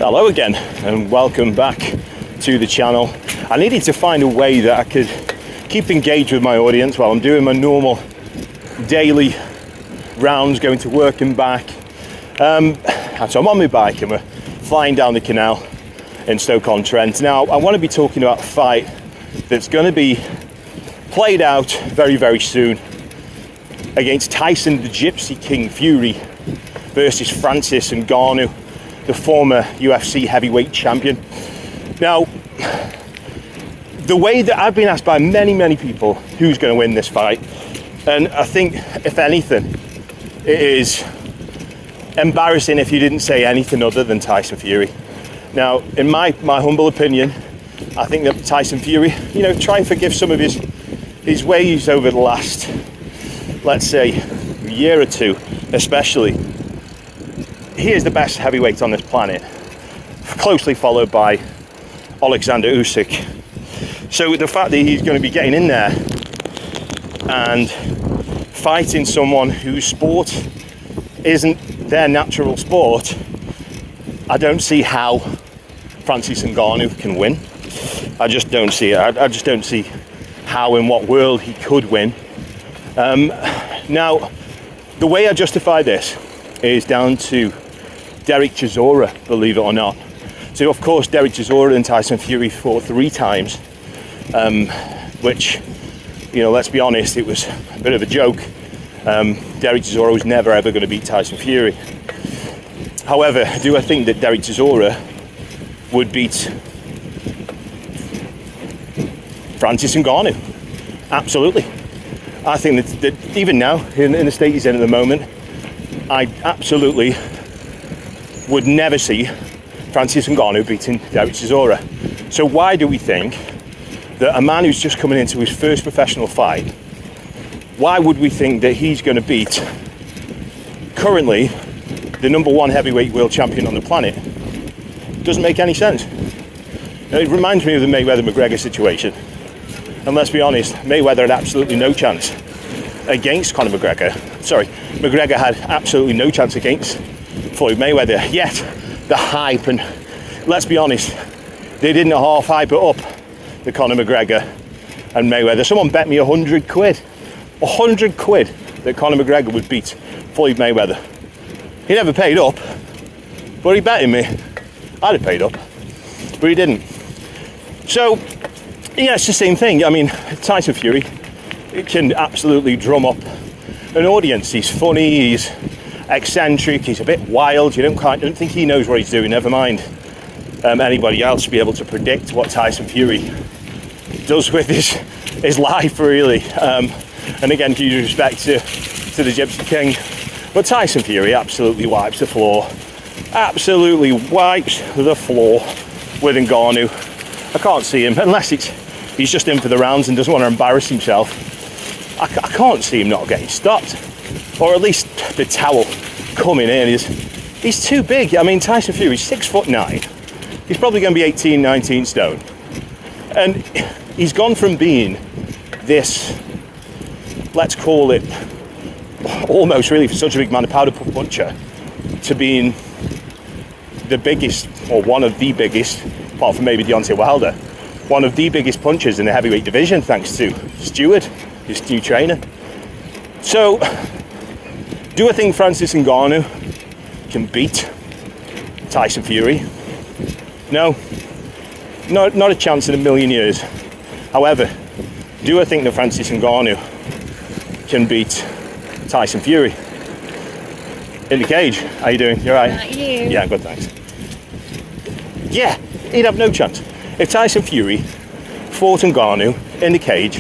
Hello again and welcome back to the channel. I needed to find a way that I could keep engaged with my audience while I'm doing my normal daily rounds, going to work and back. So I'm on my bike and we're flying down the canal in Stoke-on-Trent. Now I want to be talking about a fight that's going to be played out very, very soon against Tyson the Gypsy King Fury versus Francis Ngannou, the former UFC heavyweight champion. Now, the way that I've been asked by many people who's going to win this fight, and I think if anything, it is embarrassing if you didn't say anything other than Tyson Fury. Now, in my humble opinion, I think that Tyson Fury, try and forgive some of his ways over the last, let's say, year or two, especially. He is the best heavyweight on this planet, closely followed by Alexander Usyk. So the fact that he's going to be getting in there and fighting someone whose sport isn't their natural sport, I don't see how Francis Ngannou can win. I just don't see it. I just don't see how, in what world he could win. Now, the way I justify this is down to Derek Chisora, believe it or not. So, of course, Derek Chisora and Tyson Fury fought 3 times, which, let's be honest, it was a bit of a joke. Derek Chisora was never ever going to beat Tyson Fury. However, do I think that Derek Chisora would beat Francis Ngannou? Absolutely. I think that even now, in the state he's in at the moment, I absolutely would never see Francis Ngannou beating Derek Chisora. So why do we think that a man who's just coming into his first professional fight, why would we think that he's going to beat currently the #1 heavyweight world champion on the planet? Doesn't make any sense. It reminds me of the Mayweather-McGregor situation. And let's be honest, Mayweather had absolutely no chance against Conor McGregor. Sorry, McGregor had absolutely no chance against Floyd Mayweather. Yet, the hype, and let's be honest, they didn't half hype it up, the Conor McGregor and Mayweather. Someone bet me 100 quid. 100 quid that Conor McGregor would beat Floyd Mayweather. He never paid up, but he betted me. I'd have paid up, but he didn't. So, yeah, it's the same thing. I mean, Tyson Fury, it can absolutely drum up an audience. He's funny, he's eccentric, he's a bit wild. You don't think he knows what he's doing, never mind anybody else be able to predict what Tyson Fury does with his life, really. And again, due respect to the Gypsy King, but Tyson Fury absolutely wipes the floor. Absolutely wipes the floor with Ngannou. I can't see him, unless he's just in for the rounds and doesn't want to embarrass himself. I can't see him not getting stopped, or at least the towel coming in. He's too big. I mean, Tyson Fury's 6'9". He's probably going to be 18, 19 stone. And he's gone from being this, let's call it, almost really for such a big man, a powder puff puncher, to being the biggest, or one of the biggest, apart from maybe Deontay Wilder, one of the biggest punchers in the heavyweight division, thanks to Stewart, his new trainer. So, do I think Francis Ngannou can beat Tyson Fury? No, not a chance in a million years. However, do I think that Francis Ngannou can beat Tyson Fury? In the cage, how you doing? You alright? You? Yeah, good, thanks. Yeah, he'd have no chance. If Tyson Fury fought Ngannou in the cage,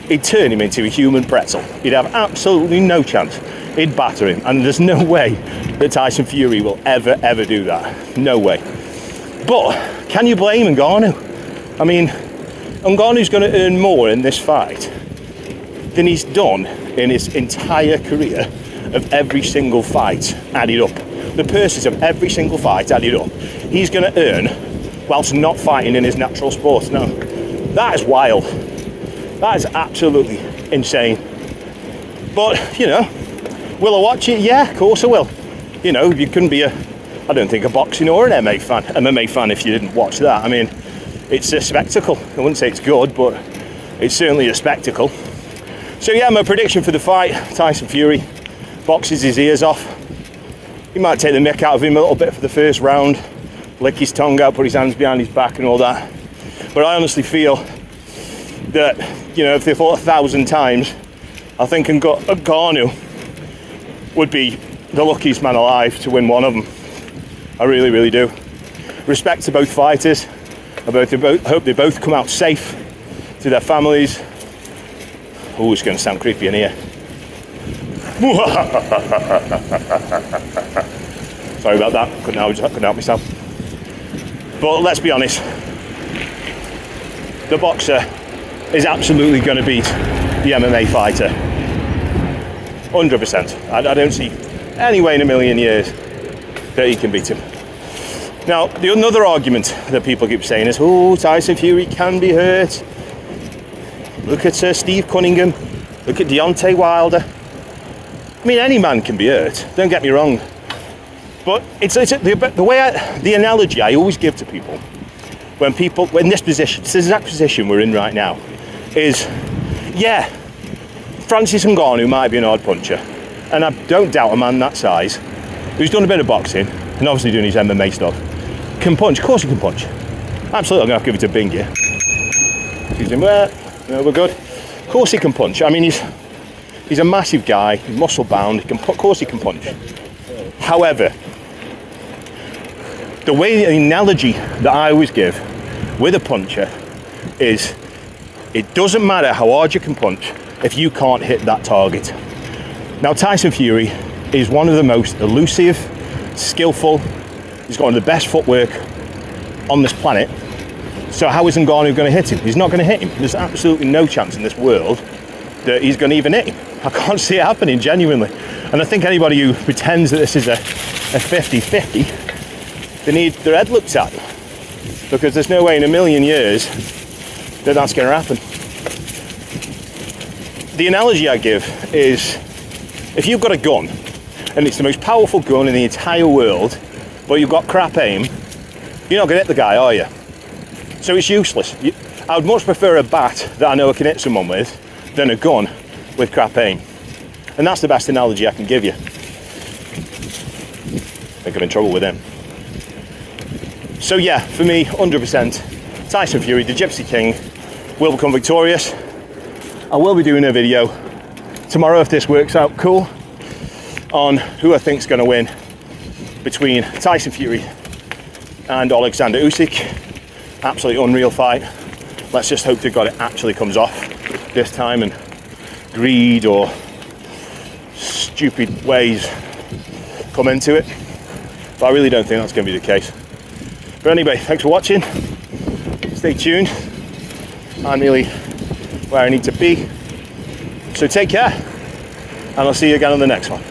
he'd turn him into a human pretzel. He'd have absolutely no chance. He'd batter him, and there's no way that Tyson Fury will ever do that. No way. But can you blame Ngannou? I mean, Ngannou's going to earn more in this fight than he's done in his entire career of every single fight added up. The purses of every single fight added up, he's going to earn whilst not fighting in his natural sport. Now, that is wild. That is absolutely insane. But, will I watch it? Yeah, of course I will. You couldn't be a I don't think a boxing or an MMA fan if you didn't watch that. I mean, it's a spectacle. I wouldn't say it's good, but it's certainly a spectacle. So yeah, my prediction for the fight, Tyson Fury boxes his ears off. He might take the mick out of him a little bit for the first round, lick his tongue out, put his hands behind his back and all that. But I honestly feel that, you know, if they fought 1,000 times, I think Ngannou would be the luckiest man alive to win one of them. I really, really do. Respect to both fighters. I hope they both come out safe to their families. Oh, it's going to sound creepy in here. Sorry about that. Couldn't help myself. But let's be honest. The boxer is absolutely going to beat the MMA fighter. 100%. I don't see any way in a million years that he can beat him. Now, another argument that people keep saying is, oh, Tyson Fury can be hurt. Look at Steve Cunningham. Look at Deontay Wilder. I mean, any man can be hurt. Don't get me wrong. But the analogy I always give to people when in this exact position we're in right now, is, yeah, Francis Ngannou might be an odd puncher, and I don't doubt a man that size, who's done a bit of boxing, and obviously doing his MMA stuff, can punch. Of course he can punch. Absolutely, I'm going to have to give it to Bing here. Excuse him, no, we're good. Of course he can punch. I mean, he's a massive guy, he's muscle bound, of course he can punch. However, the analogy that I always give with a puncher is, it doesn't matter how hard you can punch if you can't hit that target. Now, Tyson Fury is one of the most elusive, skillful, he's got one of the best footwork on this planet. So how is Ngannou going to hit him? He's not going to hit him. There's absolutely no chance in this world that he's going to even hit him. I can't see it happening, genuinely. And I think anybody who pretends that this is a 50-50, they need their head looked at, because there's no way in a million years that that's going to happen. The analogy I give is, if you've got a gun and it's the most powerful gun in the entire world, but you've got crap aim, you're not going to hit the guy, are you? So it's useless. I would much prefer a bat that I know I can hit someone with than a gun with crap aim. And that's the best analogy I can give you. I think I'm in trouble with him. So yeah, for me, 100%, Tyson Fury, the Gypsy King, will become victorious. I will be doing a video tomorrow, if this works out cool, on who I think is going to win between Tyson Fury and Alexander Usyk. Absolutely unreal fight. Let's just hope to God it actually comes off this time, and greed or stupid ways come into it. But I really don't think that's going to be the case. But anyway, thanks for watching. Stay tuned. I'm nearly where I need to be. So take care, and I'll see you again on the next one.